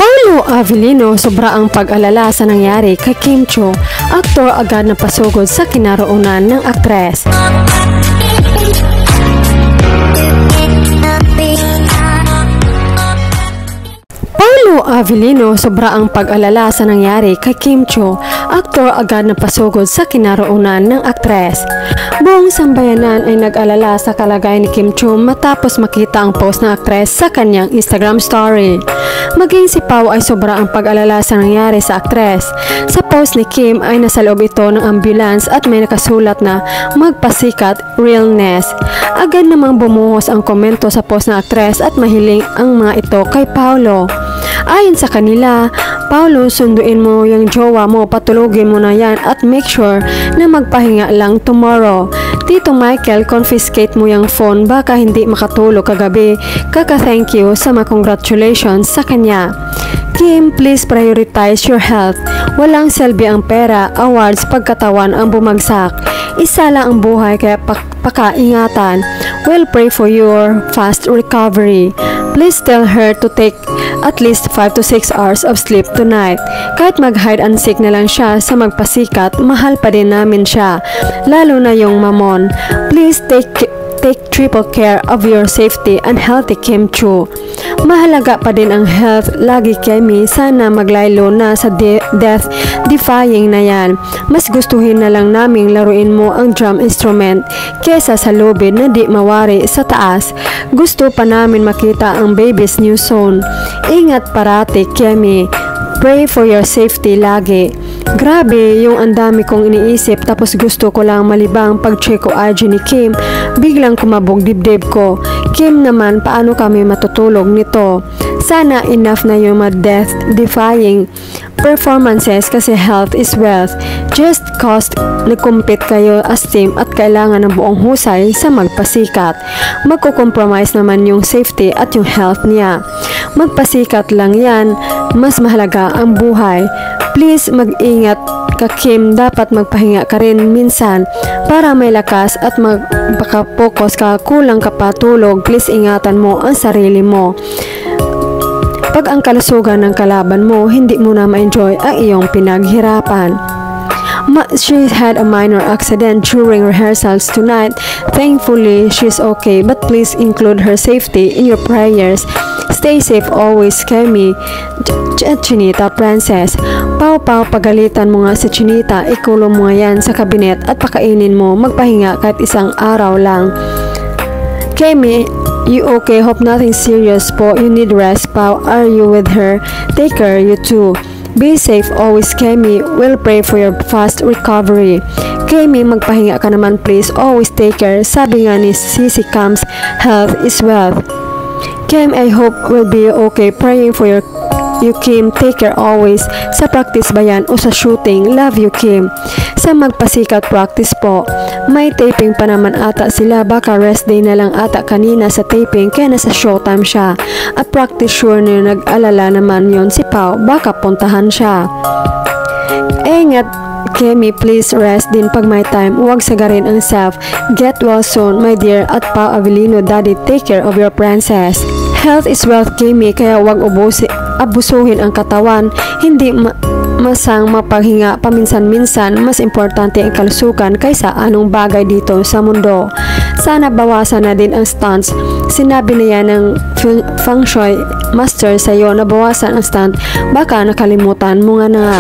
Paulo Avellino, sobra ang pag-alala sa nangyari kay Kim Chiu. Aktor agad na pasugod sa kinaroonan ng aktres. Paulo Avellino, sobra ang pag-alala sa nangyari kay Kim Chiu. Aktor agad na pasugod sa kinaroonan ng aktres. Buong sambayanan ay nag-alala sa kalagayan ni Kim Chiu matapos makita ang post ng aktres sa kanyang Instagram story. Maging si Pao ay sobra ang pag-alala sa nangyari sa aktres. Sa post ni Kim ay nasa loob ito ng ambulance at may nakasulat na magpasikat realness. Agad namang bumuhos ang komento sa post ng aktres at mahiling ang mga ito kay Paulo. Ayon sa kanila, Paulo, sunduin mo yung jowa mo, patulogin mo na yan at make sure na magpahinga lang tomorrow. Tito Michael, confiscate mo yung phone, baka hindi makatulog kagabi. Kaka-thank you sa mga congratulations sa kanya. Kim, please prioritize your health. Walang selby ang pera, awards, pagkatawan ang bumagsak. Isa lang ang buhay kaya pakaingatan. We'll pray for your fast recovery. Please tell her to take at least 5 to 6 hours of sleep tonight. Kahit mag-hide and seek na lang siya sa magpasikat, mahal pa din namin siya. Lalo na yung mamon. Please take triple care of your safety and healthy, Kim Chiu. Mahalaga pa din ang health lagi, Kemi. Sana maglaylo na sa death defying na yan. Mas gustuhin na lang naming laruin mo ang drum instrument kesa sa lubid na di mawari sa taas. Gusto pa namin makita ang baby's new song. Ingat parati, Kemi. Pray for your safety lagi. Grabe, yung andami kong iniisip tapos gusto ko lang malibang pag-check ko IG ni Kim. Biglang kumabog dibdib ko. Kim naman, paano kami matutulog nito? Sana enough na yung death-defying performances kasi health is wealth. Just cause nag-compete kayo as team at kailangan ng buong husay sa magpasikat. Magko-compromise naman yung safety at yung health niya. Magpasikat lang yan, mas mahalaga ang buhay. Please mag-ingat ka, Kim. Dapat magpahinga ka rin minsan para may lakas at magpaka-focus ka. Kulang ka pa tulog. Please ingatan mo ang sarili mo. Pag ang kalusugan ng kalaban mo, hindi mo na ma-enjoy ang iyong pinaghirapan. She had a minor accident during rehearsals tonight. Thankfully, she's okay, but please include her safety in your prayers. Stay safe always, Kemi. Chinita Princess. Pao, pagalitan mo nga si Chinita. Ikulong mo nga yan sa kabinet at pakainin mo. Magpahinga kahit isang araw lang. Kemi, you okay? Hope nothing serious po. You need rest, Pao. Are you with her? Take care, you too. Be safe always, Kemi. We'll pray for your fast recovery. Kemi, magpahinga ka naman please. Always take care. Sabi nga ni Sisi Camps, health is wealth. Kim, I hope will be okay. Praying for you, Kim. Take care always. Sa practice ba yan o sa shooting? Love you, Kim. Sa magpasikat practice po. May taping pa naman ata sila. Baka rest day na lang ata kanina sa taping kaya nasa showtime siya. At practice sure na nag-alala naman yon si Pao. Baka puntahan siya. Ingat, Kemi, please rest din pag may time. Huwag sagarin ang self. Get well soon, my dear. At Pao Avellino, Daddy, take care of your princess. Health is wealth, Kemi, kaya huwag abusuhin ang katawan. Hindi masang mapaghinga paminsan-minsan. Mas importante ang kalusugan kaysa anong bagay dito sa mundo. Sana bawasan na din ang stunts. Sinabi niya ng feng shui master sa'yo na bawasan ang stunt. Baka nakalimutan mo nga na nga.